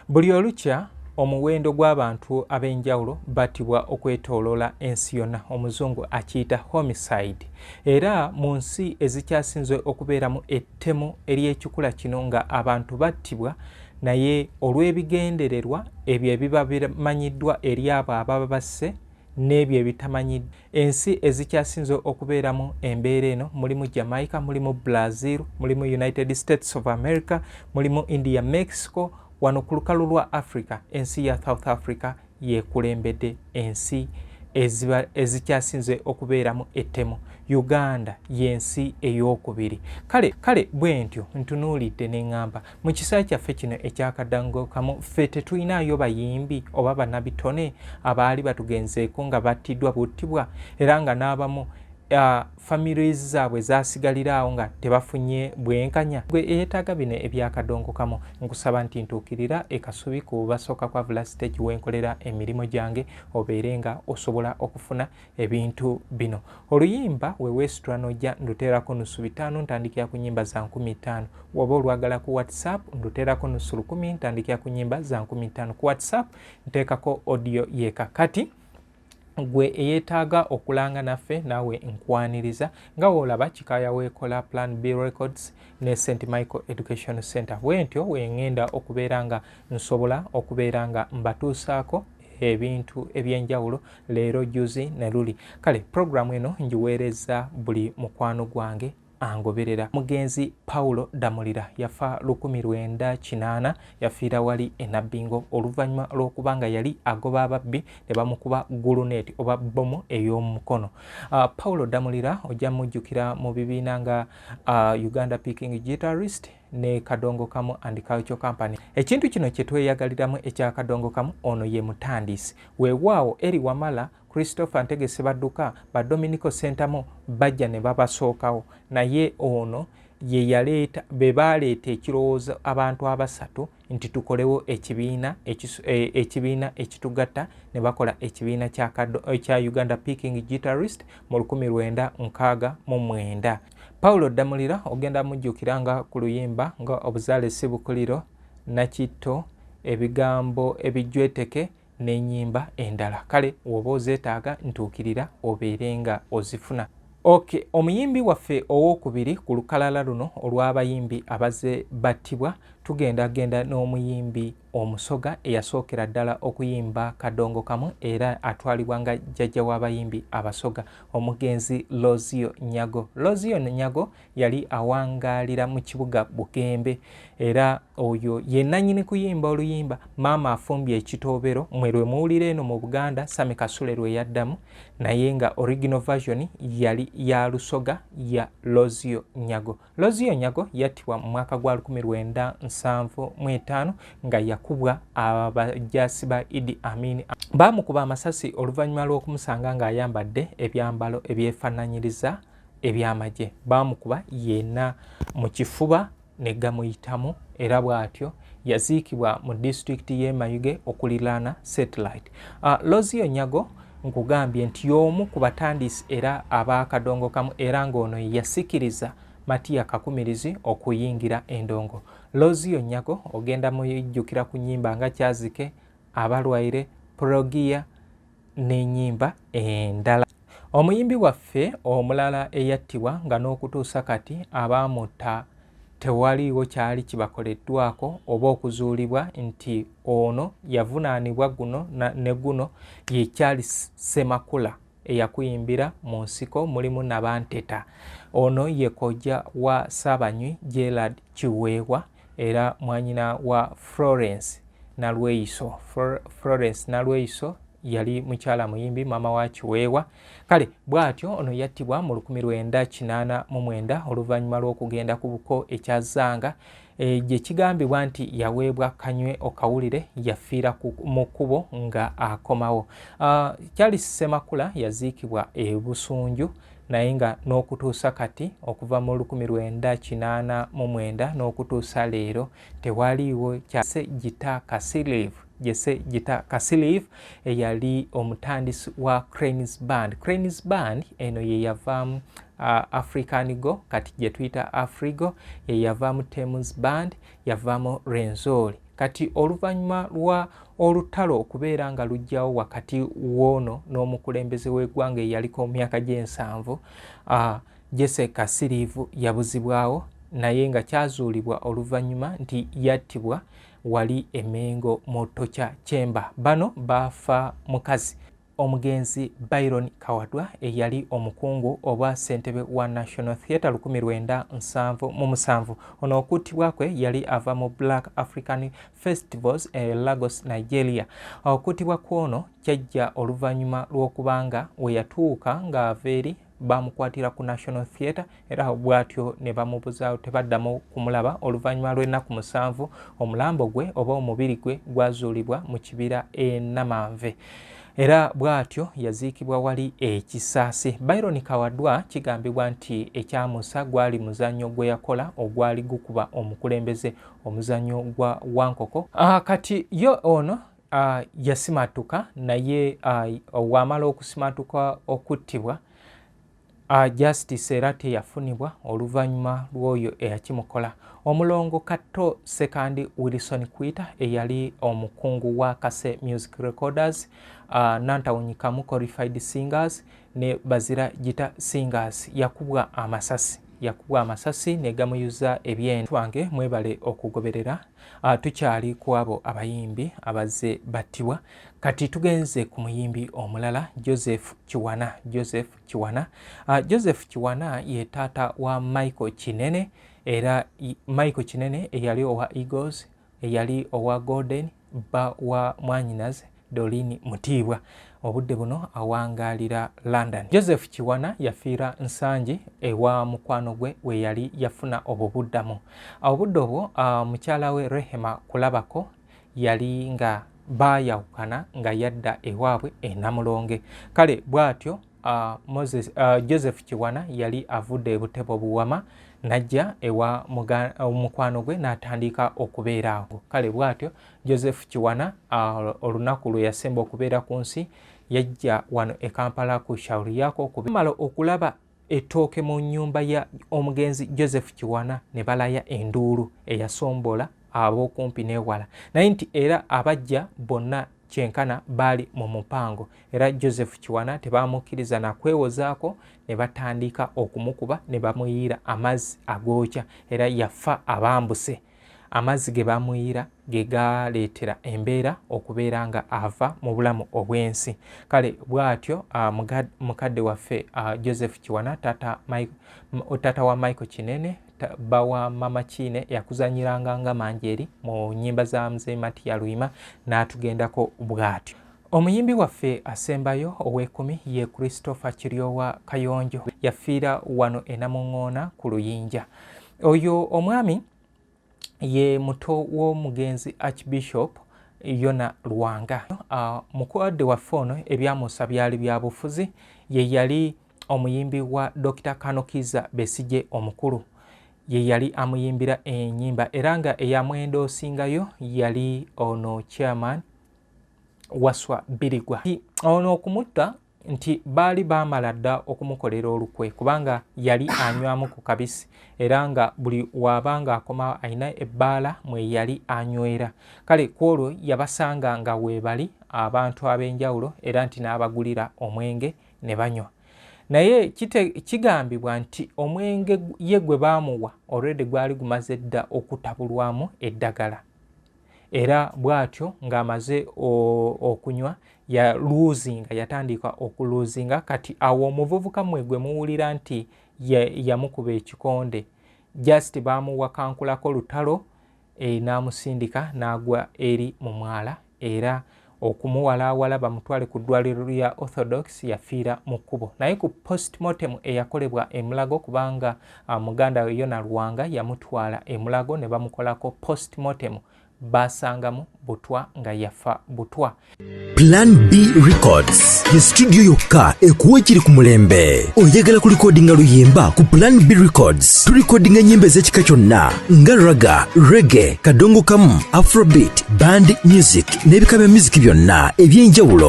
Buli olukya omuwendo gw'abantu ab'enjawulo battibwa okwetooloola ensi yonna, omuzungu akiyita homicide, era mu nsi ezikyasinze okubeeramu ettemu ery'ekikula kino nga abantu battibwa naye olw'ebigendererwa ebyo ebiba bimanyiddwa eri abo ababa basse n'ebyo ebitamanyiddwa. Ensi ezikyasinze okubeeramu embeera eno mulimu Jamaica, mulimu Brazil, mulimu United States of America, mulimu India, Mexico. Wano ku lukalu lwa Africa, ensi ya South Africa yekulembedde ensi ezikyasinze okubeeramu ettemu. Uganda y'ensi ey'okubiri. Kale bwe ntyo ntunuulidde ne ŋŋamba mu kiseera kyaffe kino ekyakadangukamu ffe tetulinayo bayimbi oba bannabitone abaali batugenzeeko nga battiddwa buttibwa era nga n'abamu families zaabwe zasigaliraawo nga tebafunye bwenkanya. Gwe eyeetaaga bino ebyakadongokamu nkusaba nti ntuukirira ekasubi ku basooka kwa Vula Stage wenkolera emirimu gyange obeere nga osobola okufuna ebintu bino. Oluyimba weweesitula n'ojja nduteerako nusu 5 ntandikira ku nnyimba za 15. Woba olwagala ku WhatsApp nduteerako nusu 10 ntandikira ku nnyimba za 15. Ku WhatsApp nteekako audio yeka. Kati gwe eyeetaaga okulanga naffe naawe nkwaniriza nga woolaba Kikaaya weekola Plan B Records ne St. Michael Education Center. Bwentyo wengenda okubeera nga nsobola okubeera nga mbatuusaako ebintu ebyenjawulo leero juzi ne luli. Kale programu eno ngiweereza buli mukwano gwange angoberera. Mugenzi Paulo Damulira yafa 1980, yafiira wali e Nabbingo oluvannyuma lw'okuba nga yali agoba ababbi ne bamukuba guluneeti oba bbomu ey'omu mukono. Paulo Damulira ojja mujjukira mu bibiina nga Uganda Picking Guitarist ne Kadongokamu and Culture Company. Ekintu kino kye tweyagaliramu ekya Kadongokamu, ono ye mutandisi. Weewaawo eri Wamala, Christopher Ntegese badduka, ba Dominico Sentamo bajja ne babasookawo, naye ono ye yaleeta be baaleeta ekirowoozo abantu abasatu nti tukolewo ekibiina ekitugatta ne bakola ekibiina kya Uganda Picking Guitarist mu 1969. Paulo Damulira ogenda mujjukira nga ku luyimba nga obuzaale si bukuliro, Nakitto, ebigambo ebijweteke n'ennyimba endala. Kale woba ozeetaaga ntuukirira obeere nga ozifuna. Okay, omuyimbi waffe owookubiri ku lukalala luno olw'abayimbi abaze battibwa tugenda n'omuyimbi omusoga eyasookera ddala okuyimba Kadongokamu era atwalibwa nga jjajja w'abayimbi abasoga, omugenzi Lozio Nyago. Lozio Nyago yali awangaalira mu kibuga Bugembe era oyo ye nannyini kuyimba oluyimba Maama afumbye ekitoobero, mwe lwe muwulira eno mu Buganda Sami Kasule lwe yaddamu, naye nga original version yali ya lusoga ya Lozio Nyago. Lozio Nyago yattibwa mu mwaka gwa 1975 nga yakubwa abajaasi ba Idi Amin. Baamukuba amasasi oluvannyuma lw'okumusanga ng'ayambadde ebyambalo ebyefaananyiriza eby'amagye. Baamukuba yenna mu kifuba ne gamuyitamu era bw'atyo yaziikibwa mu disitulikiti y'e Mayuge okuliraana Satellite. Lozio Nyago nkugambye nti y'omu ku batandisi era ab'Akadongokamu era ng'ono yasikiriza Matiya Kakumirizi okuyingira endongo. Lozio Nyago ogenda muyijjukira ku nnyimba nga Kyazike, Abalwaire, Progia n'ennyimba endala. Omuyimbi waffe omulala eyattibwa nga n'okutuusa kati abaamutta tewaliiwo kyali kibakoleddwako oba okuzuulibwa nti ono yavunaanibwa guno ne guno ye Charles Ssemakula eyakuyimbira mu nsiko mulimu Nabanteta. Ono ye kojja wa Ssaabanywi Gerald Kiweewa era mwanyina wa Florence Nalweyiso. Florence Nalweyiso yali mukyala muyimbi maama wa Kiweewa. Kale bw'atyo ono yattibwa mu 1989 oluvannyuma lw'okugenda ku buko ekyazanga gye kigambibwa nti yaweebwa kanywe okawulire yafiira mu kkubo nga akomawo. Charles Ssemakula yaziikibwa e Busunju naye nga n'okutuusa kati okuva mu 1989 n'okutuusa leero tewaliiwo Jesse Gita Kasilivu. Jesse Gita Kasilivu eyali omutandisi wa Cranes Band. Cranes Band eno ye yavaamu African Go kati gye tuyita Afrigo, ye yavaamu Thames Band, yavaamu Renzori. kati oluvannyuma lwa olutalo okubeera nga lujjawo wakati w'ono n'omukulembeze w'eggwanga eyaliko myaka gy'ensanvu Jesse Kasiriivu yabuzibwawo naye nga kyazuulibwa oluvannyuma nti yattibwa wali Emengo mu Tokya Chamber. Bano baafa mukazi omugenzi Byron Kawadwa eyali omukungu oba ssentebe wa National Theatre 1977. Ono okuttibwa kwe yali ava mu Black African Festivals Lagos, Nigeria. Okuttibwa kwono kyajja oluvannyuma lw'okubanga we yatuuka ng'ava eri bamukwatira ku National Theatre era bwatyo ne bamubuzaawo tebaddamu kumulaba. Oluvannyuma lw'ennaku 7 omulambo gwe oba omubiri gwe gwazuulibwa mu kibira Namanve era bwatyo yaziikibwa wali Kisaasi. Byron Kawadwa kigambibwa nti ekyamusa gwali muzannyo gwe yakola ogwali gukuba omukulembeze omuzannyo gwa Wankoko. Kati yo ono yasimatuka naye wamala okusimatuka okuttibwa justice era teyafunibwa oluvannyuma lw'oyo eyakimukola. Omulongo Kato Sekandi Wilson Kwita eyali omukungu wa Kase Music Recorders, Nantawunyikamu Qualified Singers ne Bazira Gita Singers yakubwa amasasi ne gamuyuza ebyendo. Wange mwebale okugoberera tukyali ku abo abayimbi abazze battibwa. Kati tugenze ku muyimbi omulala Joseph Kiwana ye taata wa Michael Kinene era Michael Kinene eyali owa Eagles eyali owa Golden bba wa mwanyinaze Dolini Mutiibwa. Obudde buno awangalira London. Joseph Kiwana yafiira Nsangi ewa mukwano gwe we yali yafuna obubuddamu. Obudde obwo mukyala we Rehema Kulabako yali nga baayawukana nga yadda ewaabwe Namulonge. Kale bw'atyo Joseph Kiwana yali avudde ebutebo buwama najja ewa mukwano gwe n'atandika okubeera awo. Kale bw'atyo Joseph Kiwana olunaku lwe yasemba okubeera ku nsi yajja wano e Kampala ku shauri yako kumala okulaba ettooke mu nnyumba ya omugenzi Joseph Kiwana ne balaya enduulu eyasombola ab'okumpi n'ewala naye nti era abajja bonna kyenkana baali mu mupango era Joseph Kiwana tebamukkiriza nakwewozaako ne batandika okumukuba ne bamuyiira amazzi agookya era yafa abambuse. Amazzi ge bamuyiira ge galeetera embeera okubeera nga ava mu bulamu obw'ensi. Kale bw'atyo mukadde waffe Joseph Kiwana taata wa Michael Kinene bawa Mama Kine yakuzanyiranga nga Manjeri mu nnyimba za Mzee Matiya Luyima n'atugendako bw'atyo. Omuyimbi waffe asembayo ow'ekumi ye Christopher Kiryowa Kayonjo yafiira wano e Namuŋŋoona ku Luyinja. Oyo omwami ye muto w'omugenzi Archbishop Yona Lwanga. Mukwade waffe ono ebyamusa byali bya bufuzi ye yali omuyimbi wa Dr. Kanokiza Besije omukulu. Ye yali amuyimbira ennyimba era nga eyamwendoosingayo yali ono chairman Waswa Birigwa. Ono okumutta nti baali baamala dda okumukolera olukwe kubanga yali anywamu ku kabisi era nga buli waabanga akoma alina ebbaala mwe yali anywera. Kale kwolwo yabasanga nga weebali abantu ab'enjawulo era nti n'abagulira omwenge ne banywa. Naye kigambibwa nti omwenge ye gwe baamuwa already gwali gumaze dda okutabulwamu eddagala era bw'atyo ng'amaze okunywa yatandika okuluuzinga. Kati awo omuvubuka mmwe gwe muwulira nti yamukuba ekikonde just baamuwa kankulako lutalo n'amusindika n'agwa eri mu mwala era okumuwalaawala bamutwale ku ddwaliro lya Orthodox yafiira mu kkubo. Naye ku postmortem eyakolebwa e Mulago kubanga muganda we Yona Lwanga yamutwala e Mulago ne bamukolako postmortem basangamu butwa nga yafa butwa. Plan B Records ye studio yokka ekuwa ekiri ku mulembe. Oyagala ku recordinga luyimba ku Plan B Records tu recordinga nyimbe z'ekika kyonna nga raga, reggae, kadongo kamu, afrobeat, band music n'ebika bya music byonna eby'enjawulo.